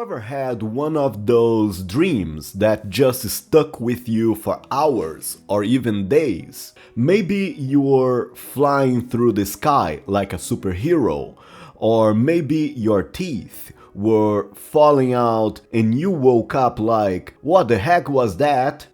ever had one of those dreams that just stuck with you for hours or even days? Maybe you were flying through the sky like a superhero, or maybe your teeth were falling out and you woke up like, what the heck was that?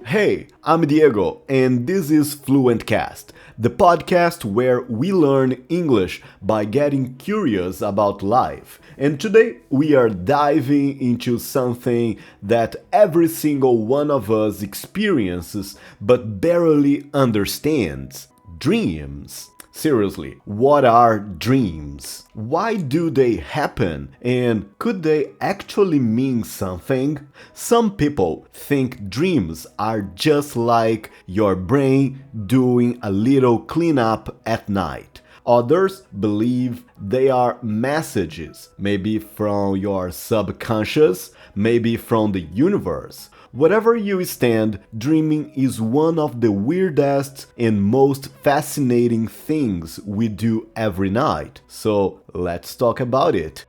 Hey, I'm Diego, and this is FluentCast, the podcast where we learn English by getting curious about life. And today we are diving into something that every single one of us experiences but barely understands: dreams. Seriously, what are dreams? Why do they happen? And could they actually mean something? Some people think dreams are just like your brain doing a little cleanup at night. Others believe they are messages, maybe from your subconscious, maybe from the universe. Wherever you stand, dreaming is one of the weirdest and most fascinating things we do every night. So let's talk about it.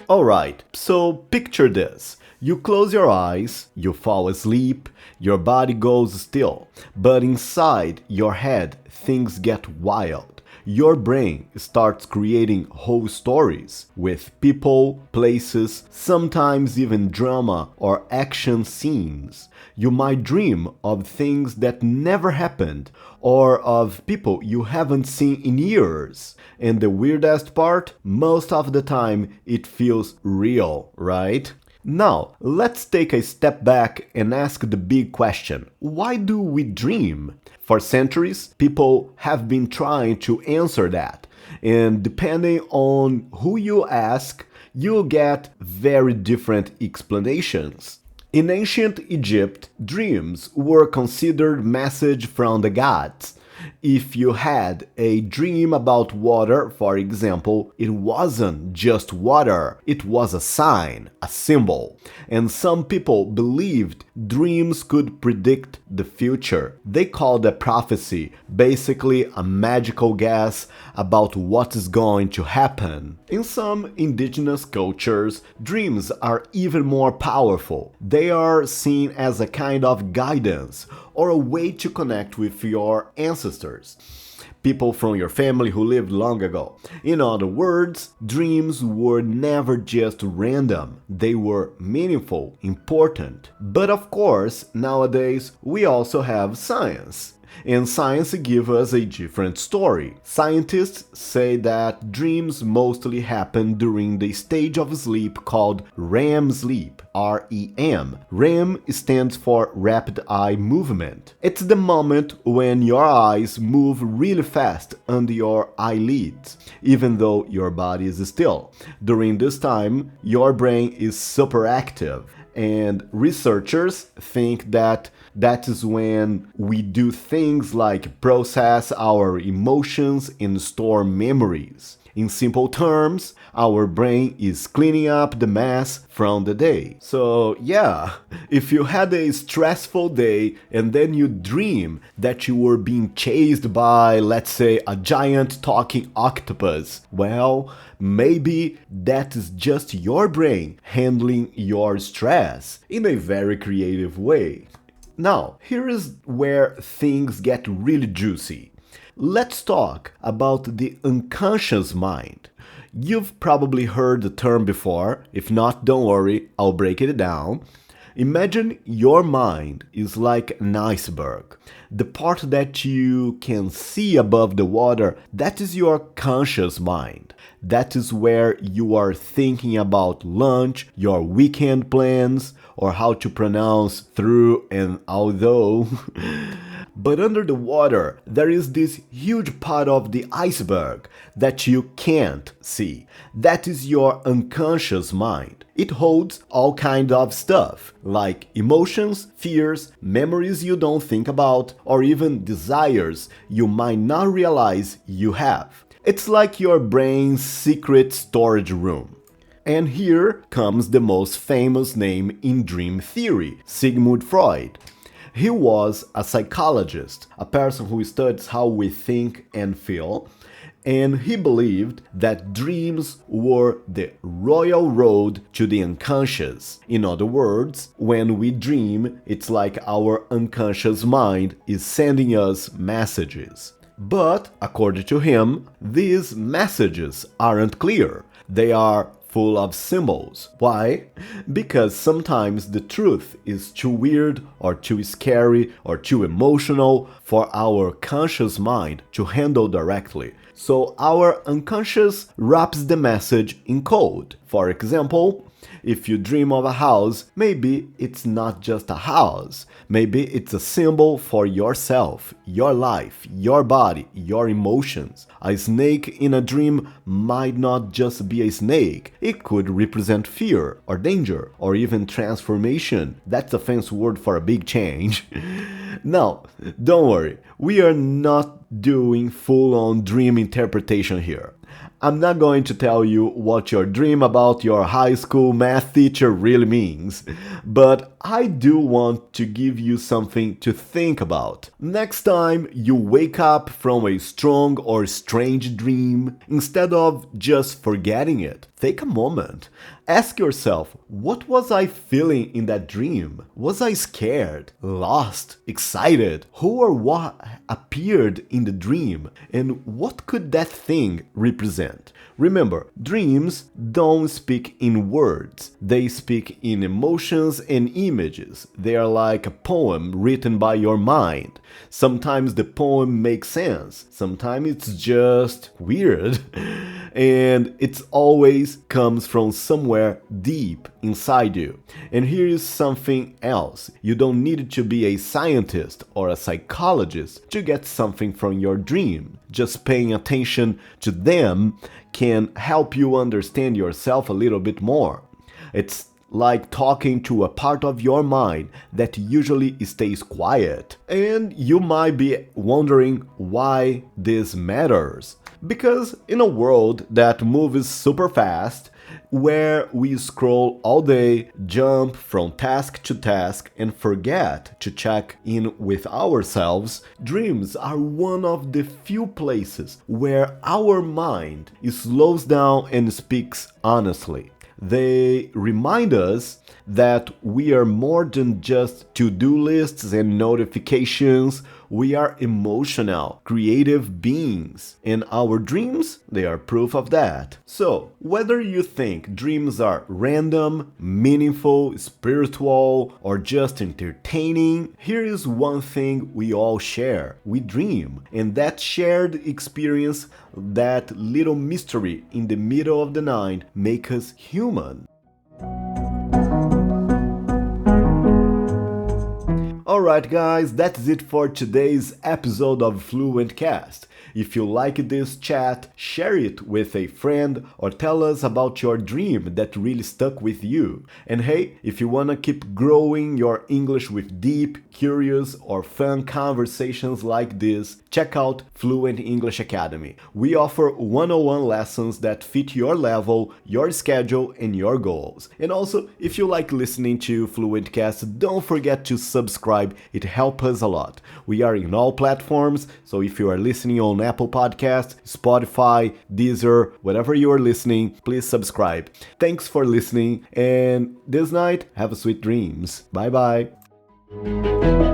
Alright, so picture this. You close your eyes, you fall asleep, your body goes still, but inside your head things get wild. Your brain starts creating whole stories with people, places, sometimes even drama or action scenes. You might dream of things that never happened or of people you haven't seen in years. And the weirdest part, most of the time it feels real, right? Now, let's take a step back and ask the big question: why do we dream? For centuries, people have been trying to answer that, and depending on who you ask, you'll get very different explanations. In ancient Egypt, dreams were considered message from the gods. If you had a dream about water, for example, it wasn't just water, it was a sign, a symbol. And some people believed dreams could predict the future. They called a prophecy basically a magical guess about what is going to happen. In some indigenous cultures, dreams are even more powerful. They are seen as a kind of guidance or a way to connect with your ancestors, people from your family who lived long ago. In other words, dreams were never just random. They were meaningful, important. But of course, nowadays we also have science. And science gives us a different story. Scientists say that dreams mostly happen during the stage of sleep called REM sleep, R-E-M. REM stands for rapid eye movement. It's the moment when your eyes move really fast under your eyelids, even though your body is still. During this time, your brain is super active. And researchers think that is when we do things like process our emotions and store memories. In simple terms, our brain is cleaning up the mess from the day. So yeah, if you had a stressful day and then you dream that you were being chased by, let's say, a giant talking octopus, well, maybe that is just your brain handling your stress in a very creative way. Now, here is where things get really juicy. Let's talk about the unconscious mind. You've probably heard the term before. If not, don't worry, I'll break it down. Imagine your mind is like an iceberg. The part that you can see above the water, that is your conscious mind. That is where you are thinking about lunch, your weekend plans, or how to pronounce through and although. But under the water, there is this huge part of the iceberg that you can't see. That is your unconscious mind. It holds all kinds of stuff, like emotions, fears, memories you don't think about, or even desires you might not realize you have. It's like your brain's secret storage room. And here comes the most famous name in dream theory, Sigmund Freud. He was a psychologist, a person who studies how we think and feel, and he believed that dreams were the royal road to the unconscious. In other words, when we dream, it's like our unconscious mind is sending us messages. But, according to him, these messages aren't clear. They are full of symbols. Why? Because sometimes the truth is too weird or too scary or too emotional for our conscious mind to handle directly. So our unconscious wraps the message in code. For example, if you dream of a house, maybe it's not just a house. Maybe it's a symbol for yourself, your life, your body, your emotions. A snake in a dream might not just be a snake. It could represent fear or danger or even transformation. That's a fancy word for a big change. Now, don't worry, we are not doing full-on dream interpretation here. I'm not going to tell you what your dream about your high school math teacher really means, but I do want to give you something to think about. Next time you wake up from a strong or strange dream, instead of just forgetting it, take a moment. Ask yourself, what was I feeling in that dream? Was I scared, lost, excited? Who or what appeared in the dream? And what could that thing represent? Remember, dreams don't speak in words. They speak in emotions and images. They are like a poem written by your mind. Sometimes the poem makes sense. Sometimes it's just weird. And it always comes from somewhere deep inside you. And here is something else. You don't need to be a scientist or a psychologist to get something from your dream. Just paying attention to them can help you understand yourself a little bit more. It's like talking to a part of your mind that usually stays quiet. And you might be wondering why this matters. Because in a world that moves super fast, where we scroll all day, jump from task to task, and forget to check in with ourselves, dreams are one of the few places where our mind slows down and speaks honestly. They remind us that we are more than just to-do lists and notifications. We are emotional, creative beings, and our dreams, they are proof of that. So, whether you think dreams are random, meaningful, spiritual, or just entertaining, here is one thing we all share. We dream, and that shared experience, that little mystery in the middle of the night, make us human. Alright guys, that's it for today's episode of Fluent Cast. If you like this chat, share it with a friend or tell us about your dream that really stuck with you. And hey, if you wanna keep growing your English with deep, curious, or fun conversations like this, check out Fluent English Academy. We offer 101 lessons that fit your level, your schedule, and your goals. And also, if you like listening to Fluent Cast, don't forget to subscribe. It helps us a lot. We are in all platforms, so if you are listening on Apple Podcasts, Spotify, Deezer, whatever you are listening, please subscribe. Thanks for listening, and this night, have sweet dreams. Bye bye.